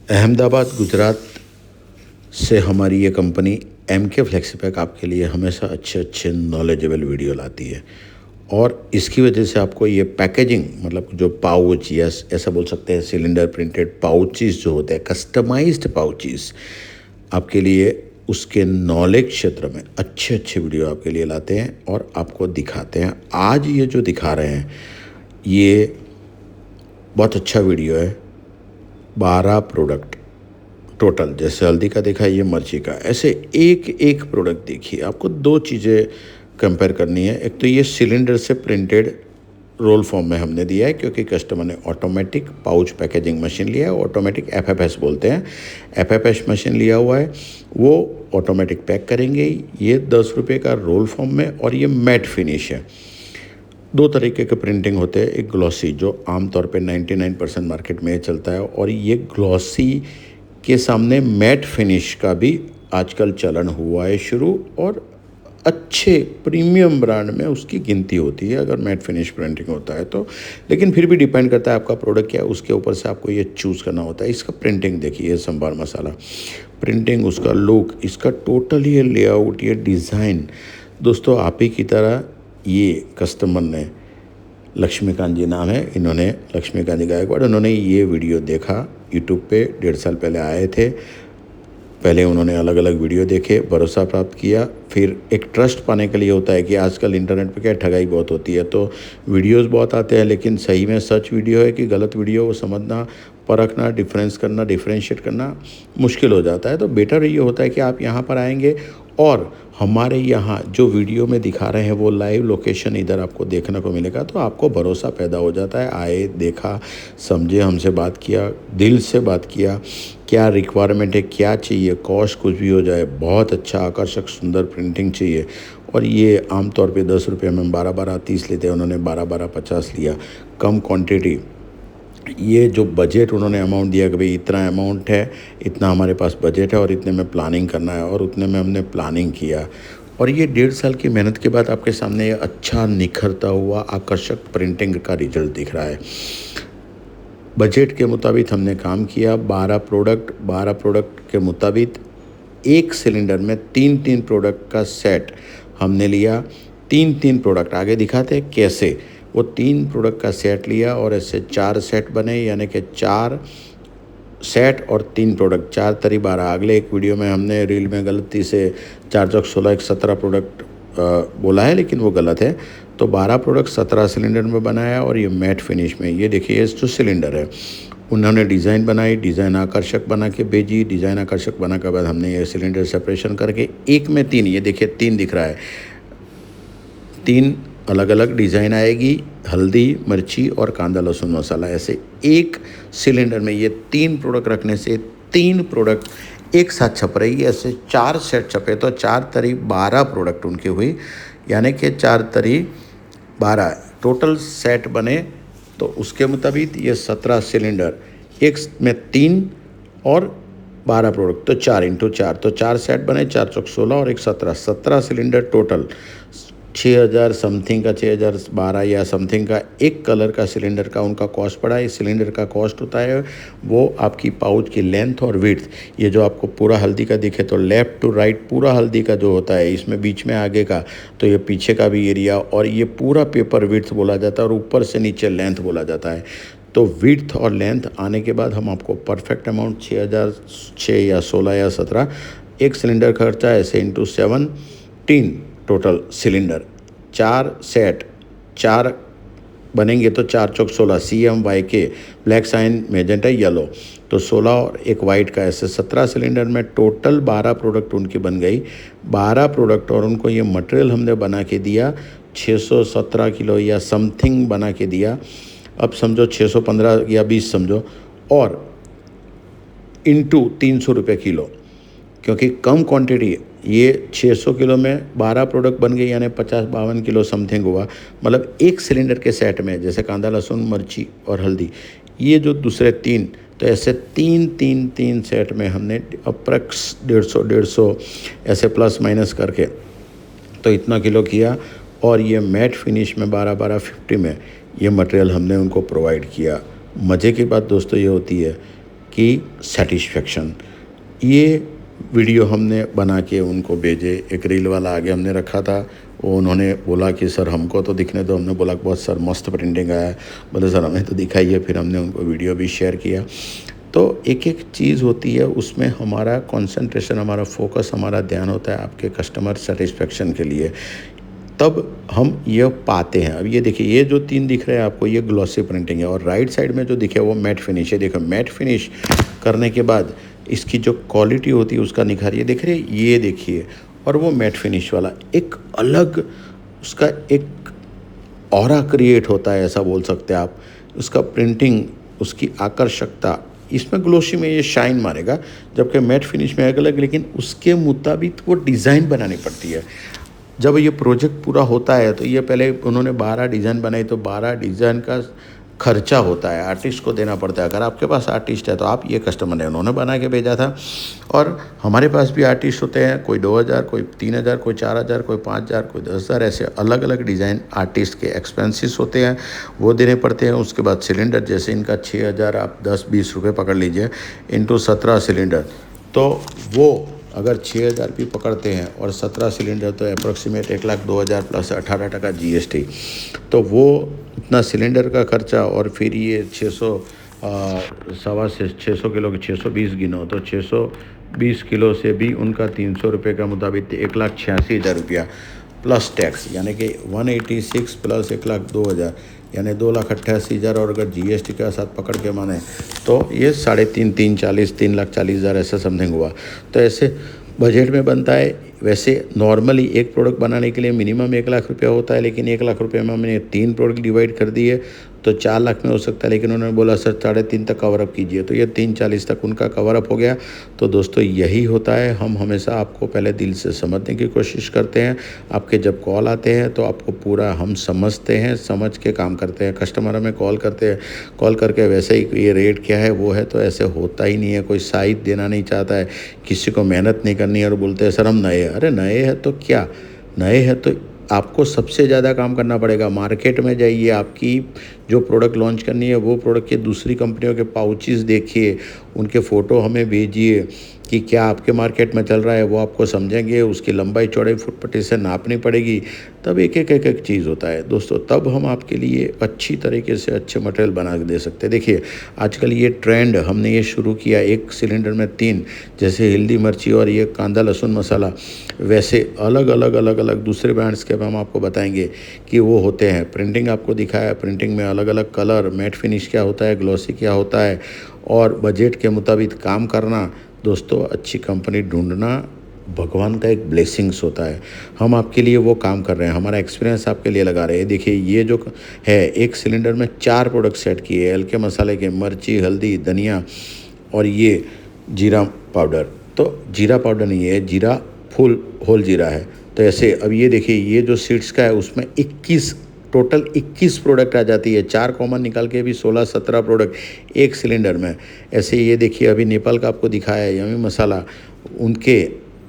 अहमदाबाद गुजरात से हमारी ये कंपनी MK फ्लेक्सीपैक आपके लिए हमेशा अच्छे अच्छे नॉलेजेबल वीडियो लाती है। और इसकी वजह से आपको ये पैकेजिंग मतलब जो पाउच या ऐसा बोल सकते हैं सिलेंडर प्रिंटेड पाउचेस जो होते हैं, कस्टमाइज्ड पाउचेस आपके लिए उसके नॉलेज क्षेत्र में अच्छे अच्छे वीडियो आपके लिए लाते हैं और आपको दिखाते हैं। आज ये जो दिखा रहे हैं ये बहुत अच्छा वीडियो है। 12 प्रोडक्ट टोटल, जैसे हल्दी का देखा, ये मिर्ची का, ऐसे एक एक प्रोडक्ट देखिए। आपको दो चीज़ें कंपेयर करनी है। एक तो ये सिलेंडर से प्रिंटेड रोल फॉर्म में हमने दिया है क्योंकि कस्टमर ने ऑटोमेटिक पाउच पैकेजिंग मशीन लिया है, ऑटोमेटिक FFS बोलते हैं, FFS मशीन लिया हुआ है, वो ऑटोमेटिक पैक करेंगे। ये 10 रुपये का रोल फॉर्म में, और ये मैट फिनिश है। दो तरीके के प्रिंटिंग होते हैं, एक ग्लॉसी जो आमतौर पे 99% मार्केट में चलता है, और ये ग्लॉसी के सामने मैट फिनिश का भी आजकल चलन हुआ है शुरू, और अच्छे प्रीमियम ब्रांड में उसकी गिनती होती है अगर मैट फिनिश प्रिंटिंग होता है तो। लेकिन फिर भी डिपेंड करता है आपका प्रोडक्ट क्या है, उसके ऊपर से आपको ये चूज़ करना होता है। इसका प्रिंटिंग देखिए, संभार मसाला प्रिंटिंग, उसका लुक, इसका टोटल ये लेआउट, ये डिज़ाइन। दोस्तों आप ही की तरह ये कस्टमर ने, लक्ष्मीकांत जी नाम है, इन्होंने लक्ष्मीकांत जी गायकवाड़, उन्होंने ये वीडियो देखा यूट्यूब पे, 1.5 साल पहले आए थे। पहले उन्होंने अलग अलग वीडियो देखे, भरोसा प्राप्त किया, फिर एक ट्रस्ट पाने के लिए होता है कि आजकल इंटरनेट पे क्या ठगाई बहुत होती है, तो वीडियोस बहुत आते हैं, लेकिन सही में सच वीडियो है कि गलत वीडियो, वो समझना, परखना, डिफरेंस करना, डिफरेंशिएट करना मुश्किल हो जाता है। तो बेटर ये होता है कि आप यहाँ पर आएंगे और हमारे यहाँ जो वीडियो में दिखा रहे हैं वो लाइव लोकेशन इधर आपको देखने को मिलेगा, तो आपको भरोसा पैदा हो जाता है। आए, देखा, समझे, हमसे बात किया, दिल से बात किया, क्या रिक्वायरमेंट है, क्या चाहिए, कॉस्ट कुछ भी हो जाए, बहुत अच्छा आकर्षक सुंदर प्रिंटिंग चाहिए। और ये आमतौर पे 10 रुपये में 12-12 30 लेते हैं, उन्होंने 12-12 50 लिया, कम क्वांटिटी। ये जो बजट उन्होंने अमाउंट दिया कि भाई इतना अमाउंट है, इतना हमारे पास बजट है और इतने में प्लानिंग करना है, और उतने में हमने प्लानिंग किया। और ये 1.5 साल की मेहनत के बाद आपके सामने ये अच्छा निखरता हुआ आकर्षक प्रिंटिंग का रिजल्ट दिख रहा है। बजट के मुताबिक हमने काम किया। 12 प्रोडक्ट के मुताबिक एक सिलेंडर में 3-3 प्रोडक्ट का सेट हमने लिया। 3-3 प्रोडक्ट आगे दिखाते हैं कैसे, वो 3 प्रोडक्ट का सेट लिया और ऐसे 4 सेट बने, यानी कि 4 सेट और 3 प्रोडक्ट, 4 तरी 12। अगले एक वीडियो में हमने रील में गलती से 4 चौक 16 एक 17 प्रोडक्ट बोला है, लेकिन वो गलत है। तो 12 प्रोडक्ट 17 सिलेंडर में बनाया, और ये मैट फिनिश में। ये देखिए, ये जो सिलेंडर है उन्होंने डिज़ाइन बनाई, डिज़ाइन आकर्षक बना के भेजी, डिज़ाइन आकर्षक बना के बाद हमने ये सिलेंडर सेपरेशन करके एक में 3, ये देखिए 3 दिख रहा है, 3 अलग अलग डिज़ाइन आएगी, हल्दी, मिर्ची और कांदा लहसुन मसाला। ऐसे एक सिलेंडर में ये 3 प्रोडक्ट रखने से 3 प्रोडक्ट एक साथ छप रही है। ऐसे 4 सेट छपे तो 4 तरी 12 प्रोडक्ट उनकी हुई, यानी कि 4 तरी 12 टोटल सेट बने। तो उसके मुताबिक ये 17 सिलेंडर, एक में 3 और 12 प्रोडक्ट, तो 4 × 4, तो 4 सेट बने, 4 चौक 16 और एक 17 सिलेंडर टोटल 6000 समथिंग का, 6012 या समथिंग का एक कलर का सिलेंडर का उनका कॉस्ट पड़ा है। इस सिलेंडर का कॉस्ट होता है वो आपकी पाउच की लेंथ और विड्थ। ये जो आपको पूरा हल्दी का दिखे तो लेफ़्ट टू राइट पूरा हल्दी का जो होता है, इसमें बीच में आगे का, तो ये पीछे का भी एरिया, और ये पूरा पेपर विड्थ बोला जाता है, और ऊपर से नीचे लेंथ बोला जाता है। तो विड्थ और लेंथ आने के बाद हम आपको परफेक्ट अमाउंट 6006 या 16 या 17 एक सिलेंडर खर्चा, ऐसे × 7 3 टोटल सिलेंडर, 4 सेट, 4 बनेंगे तो 4 चौक 16, CMYK black cyan magenta yellow, तो 16 और एक वाइट का, ऐसे 17 सिलेंडर में टोटल 12 प्रोडक्ट उनकी बन गई। 12 प्रोडक्ट, और उनको ये मटेरियल हमने बना के दिया 617 किलो या समथिंग बना के दिया। अब समझो 615 या 20 समझो, और × 300 रुपये किलो, क्योंकि कम क्वांटिटी। ये 600 किलो में 12 प्रोडक्ट बन गए, यानी 50-52 किलो समथिंग हुआ। मतलब एक सिलेंडर के सेट में जैसे कांदा लहसुन मिर्ची और हल्दी, ये जो दूसरे 3, तो ऐसे 3 सेट में हमने अप्रक्स 150 ऐसे प्लस माइनस करके तो इतना किलो किया। और ये मैट फिनिश में 12-12 50 में ये मटेरियल हमने उनको प्रोवाइड किया। मज़े की बात दोस्तों ये होती है की सेटिस्फेक्शन। ये वीडियो हमने बना के उनको भेजे। एक रील वाला आगे हमने रखा था, वो उन्होंने बोला कि सर हमको तो दिखने दो। हमने बोला बहुत सर मस्त प्रिंटिंग आया है। बोले सर हमें तो दिखाई है। फिर हमने उनको वीडियो भी शेयर किया। तो एक एक चीज़ होती है, उसमें हमारा कंसंट्रेशन, हमारा फोकस, हमारा ध्यान होता है आपके कस्टमर सेटिस्फेक्शन के लिए, तब हम ये पाते हैं। अब ये देखिए, ये जो 3 दिख रहे हैं आपको, ये ग्लॉसी प्रिंटिंग है, और राइट साइड में जो दिखे वो मैट फिनिश है। देखो मैट फिनिश करने के बाद इसकी जो क्वालिटी होती है उसका निखार ये देख रहे हैं, ये देखिए। और वो मैट फिनिश वाला एक अलग उसका एक ऑरा क्रिएट होता है, ऐसा बोल सकते हैं आप। उसका प्रिंटिंग, उसकी आकर्षकता, इसमें ग्लोसी में ये शाइन मारेगा, जबकि मैट फिनिश में अलग, लेकिन उसके मुताबिक वो डिज़ाइन बनानी पड़ती है। जब ये प्रोजेक्ट पूरा होता है तो ये पहले उन्होंने 12 डिज़ाइन बनाई, तो 12 डिज़ाइन का खर्चा होता है, आर्टिस्ट को देना पड़ता है। अगर आपके पास आर्टिस्ट है तो आप, ये कस्टमर है उन्होंने बना के भेजा था। और हमारे पास भी आर्टिस्ट होते हैं, कोई 2000, कोई 3000, कोई 4000, कोई 5000, कोई 10,000, ऐसे अलग अलग डिज़ाइन आर्टिस्ट के एक्सपेंसेस होते हैं, वो देने पड़ते हैं। उसके बाद सिलेंडर, जैसे इनका 6000 आप 10-20 रुपये पकड़ लीजिए, इंटू 17 सिलेंडर, तो वो अगर 6000 भी पकड़ते हैं और 17 सिलेंडर, तो अप्रॉक्सीमेट 1,02,000 प्लस 18% GST। तो वो इतना सिलेंडर का खर्चा, और फिर ये 600 किलो के 620 गिनो, तो 620 किलो से भी उनका 300 रुपये का मुताबिक 1,86,000 रुपया प्लस टैक्स, यानी कि 186 प्लस 1,02,000, यानी 2,88,000। और अगर GST के साथ पकड़ के माने तो ये 3.5, 3,40,000 ऐसा समथिंग हुआ। तो ऐसे बजट में बनता है। वैसे नॉर्मली एक प्रोडक्ट बनाने के लिए मिनिमम 1,00,000 रुपया होता है, लेकिन 1,00,000 रुपये में हमने 3 प्रोडक्ट डिवाइड कर दिए तो 4 लाख में हो सकता है, लेकिन उन्होंने बोला सर 3.5 तक कवरअप कीजिए, तो ये 3,40 तक उनका कवरअप हो गया। तो दोस्तों यही होता है, हम हमेशा आपको पहले दिल से समझने की कोशिश करते हैं। आपके जब कॉल आते हैं तो आपको पूरा हम समझते हैं, समझ के काम करते हैं। कस्टमर हमें कॉल करते हैं, कॉल करके वैसे ही ये रेट क्या है वो है, तो ऐसे होता ही नहीं है। कोई साइज देना नहीं चाहता है, किसी को मेहनत नहीं करनी है और बोलते हैं सर हम नए हैं। अरे नए हैं तो क्या, नए हैं तो आपको सबसे ज़्यादा काम करना पड़ेगा। मार्केट में जाइए, आपकी जो प्रोडक्ट लॉन्च करनी है वो प्रोडक्ट के दूसरी कंपनियों के पाउचेस देखिए, उनके फ़ोटो हमें भेजिए कि क्या आपके मार्केट में चल रहा है, वो आपको समझेंगे। उसकी लंबाई चौड़ाई फुट पट्टी से नापनी पड़ेगी, तब एक एक चीज़ होता है दोस्तों। तब हम आपके लिए अच्छी तरीके से अच्छे मटेरियल बना के दे सकते हैं। देखिए आजकल ये ट्रेंड हमने ये शुरू किया, एक सिलेंडर में 3, जैसे हल्दी मिर्ची और ये कांदा लहसुन मसाला, वैसे अलग अलग दूसरे ब्रांड्स के हम आपको बताएंगे कि वो होते हैं। प्रिंटिंग आपको दिखाया, प्रिंटिंग में अलग अलग कलर, मैट फिनिश क्या होता है, ग्लॉसी क्या होता है, और बजट के मुताबिक काम करना। दोस्तों अच्छी कंपनी ढूंढना भगवान का एक ब्लेसिंग्स होता है। हम आपके लिए वो काम कर रहे हैं, हमारा एक्सपीरियंस आपके लिए लगा रहे हैं। देखिए ये जो है, एक सिलेंडर में 4 प्रोडक्ट सेट किए, हल्के मसाले के, मिर्ची, हल्दी, धनिया और ये जीरा पाउडर। तो जीरा पाउडर नहीं है, जीरा फुल होल जीरा है। तो ऐसे अब ये देखिए, ये जो सीड्स का है उसमें 21 टोटल 21 प्रोडक्ट आ जाती है। 4 कॉमन निकाल के भी 16-17 प्रोडक्ट एक सिलेंडर में। ऐसे ये देखिए, अभी नेपाल का आपको दिखाया है यमी मसाला, उनके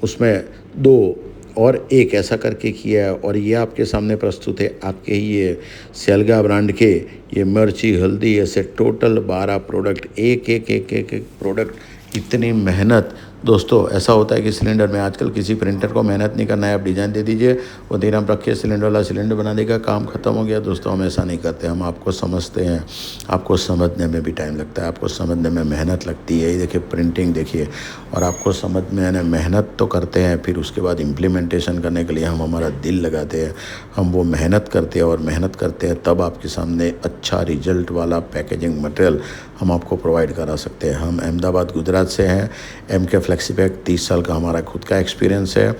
उसमें 2 और 1 ऐसा करके किया है। और ये आपके सामने प्रस्तुत है आपके ही ये सेल्गा ब्रांड के ये मिर्ची, हल्दी, ऐसे टोटल 12 प्रोडक्ट, एक प्रोडक्ट। इतनी मेहनत दोस्तों, ऐसा होता है कि सिलेंडर में आजकल किसी प्रिंटर को मेहनत नहीं करना है, आप डिज़ाइन दे दीजिए, वो धीरे रखिए, सिलेंडर वाला सिलेंडर बना देगा, काम खत्म हो गया। दोस्तों हम ऐसा नहीं करते, हम आपको समझते हैं। आपको समझने में भी टाइम लगता है, आपको समझने में मेहनत लगती है। ये देखिए प्रिंटिंग देखिए, और आपको समझ में मेहनत तो करते हैं, फिर उसके बाद इम्प्लीमेंटेशन करने के लिए हम हमारा दिल लगाते हैं, हम वो मेहनत करते हैं। और मेहनत करते हैं तब आपके सामने अच्छा रिजल्ट वाला पैकेजिंग मटेरियल हम आपको प्रोवाइड करा सकते हैं। हम अहमदाबाद गुजरात से हैं। MK फ्लेक्सीपैक 30 साल का हमारा खुद का एक्सपीरियंस है।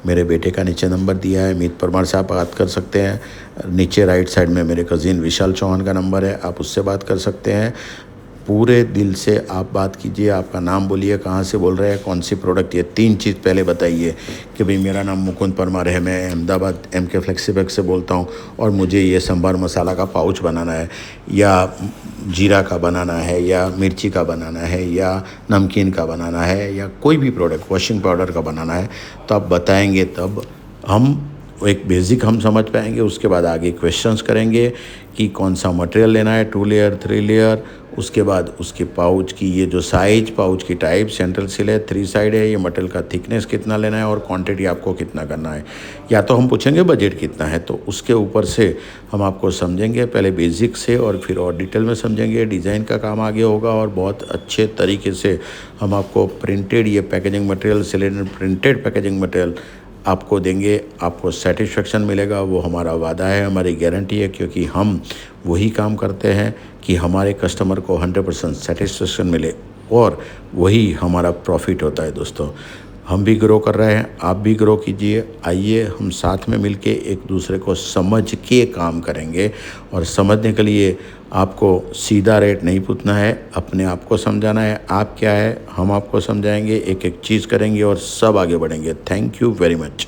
मेरे बेटे का नीचे नंबर दिया है, मीत परमार से आप बात कर सकते हैं। नीचे राइट साइड में मेरे कज़िन विशाल चौहान का नंबर है, आप उससे बात कर सकते हैं। पूरे दिल से आप बात कीजिए, आपका नाम बोलिए, कहाँ से बोल रहे हैं, कौन सी प्रोडक्ट, ये 3 चीज़ पहले बताइए कि भाई मेरा नाम मुकुंद परमार है, मैं अहमदाबाद MK फ्लेक्सीपैक से बोलता हूँ और मुझे ये सांभर मसाला का पाउच बनाना है, या जीरा का बनाना है, या मिर्ची का बनाना है, या नमकीन का बनाना है, या कोई भी प्रोडक्ट वॉशिंग पाउडर का बनाना है, तो आप बताएंगे तब हम एक बेसिक हम समझ पाएंगे। उसके बाद आगे क्वेश्चंस करेंगे कि कौन सा मटेरियल लेना है, 2 लेयर 3 लेयर, उसके बाद उसके पाउच की ये जो साइज, पाउच की टाइप, सेंट्रल सील है, 3 साइड है, ये मटेरियल का थिकनेस कितना लेना है और क्वांटिटी आपको कितना करना है। या तो हम पूछेंगे बजट कितना है, तो उसके ऊपर से हम आपको समझेंगे, पहले बेसिक से और फिर और डिटेल में समझेंगे। डिज़ाइन का काम आगे होगा और बहुत अच्छे तरीके से हम आपको प्रिंटेड ये packaging material, cylinder printed packaging material आपको देंगे। आपको सेटिस्फेक्शन मिलेगा, वो हमारा वादा है, हमारी गारंटी है, क्योंकि हम वही काम करते हैं कि हमारे कस्टमर को 100% सेटिस्फेक्शन मिले और वही हमारा प्रॉफिट होता है। दोस्तों, हम भी ग्रो कर रहे हैं, आप भी ग्रो कीजिए। आइए हम साथ में मिलके एक दूसरे को समझ के काम करेंगे। और समझने के लिए आपको सीधा रेट नहीं पूछना है, अपने आप को समझाना है। आप क्या है, हम आपको समझाएंगे, एक एक चीज़ करेंगे और सब आगे बढ़ेंगे। Thank you very much.